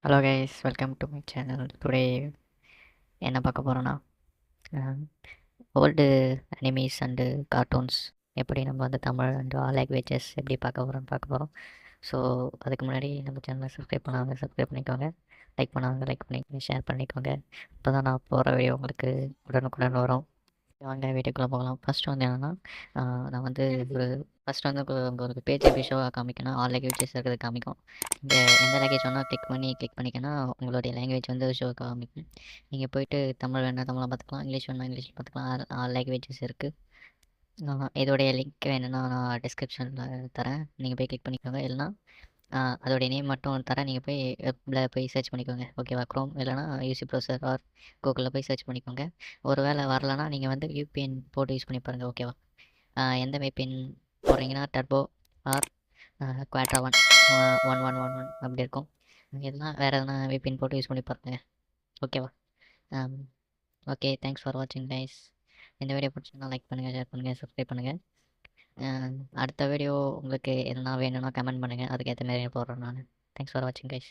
Hello guys, welcome to my channel. Today என்ன பார்க்க போகிறோன்னா, ஓல்டு அனிமீஸ் அண்டு கார்ட்டூன்ஸ் எப்படி நம்ம வந்து தமிழ் அண்டு ஆல் லாங்குவேஜஸ் எப்படி பார்க்க போகிறோம். ஸோ அதுக்கு முன்னாடி நம்ம சேனலை சப்ஸ்கிரைப் பண்ணாங்க, சப்ஸ்கிரைப் பண்ணிக்கோங்க. லைக் பண்ணாங்க, லைக் பண்ணி ஷேர் பண்ணிக்கோங்க. அப்போ தான் நான் போகிற வீடியோ உங்களுக்கு உடனுக்குடன் வரும். வாங்க வீடியோக்குள்ளே போகலாம். ஃபஸ்ட்டு வந்து என்னென்னா, நான் வந்து ஒரு ஃபஸ்ட்டு வந்து உங்களுக்கு பேஜ் எப்படி ஷோவாக காமிக்கணும், ஆல் லாங்குவேஜஸ் இருக்கிறது காமிக்கும். நீங்கள் எந்த லாங்குவேஜ் வேணால் கிளிக் பண்ணிங்கன்னா உங்களுடைய லாங்குவேஜ் வந்து ஷோ காமிக்கும். நீங்கள் போயிட்டு தமிழ் வேணால் தமிழாக பார்த்துக்கலாம், இங்கிலீஷ் வேணால் இங்கிலீஷில் பார்த்துக்கலாம். ஆல் லாங்குவேஜஸ் இருக்குது. இதோடைய லிங்க் வேணும்னா நான் டிஸ்கிரிப்ஷனில் தரேன், நீங்கள் போய் கிளிக் பண்ணிக்கோங்க. இல்லைனா அதோடைய நேம் மட்டும் தரேன், நீங்கள் போய் வெப்பில் போய் சர்ச் பண்ணிக்கோங்க. ஓகேவா? க்ரோம் இல்லைனா யூசி ப்ரௌசர் ஆர் கூகுளில் போய் சர்ச் பண்ணிக்கோங்க. ஒரு வேளை வரலன்னா நீங்கள் வந்து யூபிஎன் போட்டு யூஸ் பண்ணி பாருங்கள். ஓகேவா? எந்த VPN போடுறீங்கன்னா டர்போ ஆர் குவாட்ரா 1111 அப்படி இருக்கும். இதெல்லாம் வேறு எதனா VPN போட்டு யூஸ் பண்ணி பாருங்க. ஓகேவா? ஓகே, தேங்க்ஸ் ஃபார் வாட்சிங் கைஸ். இந்த வீடியோ பிடிச்சிருந்தா லைக் பண்ணுங்கள், ஷேர் பண்ணுங்கள், சப்ஸ்கிரைப் பண்ணுங்கள். அடுத்த வீடியோ உங்களுக்கு எதனா வேணும்னா கமெண்ட் பண்ணுங்கள், அதுக்கேற்ற மாதிரி போடுறேன் நான். தேங்க்ஸ் ஃபார் வாட்சிங் கைஸ்.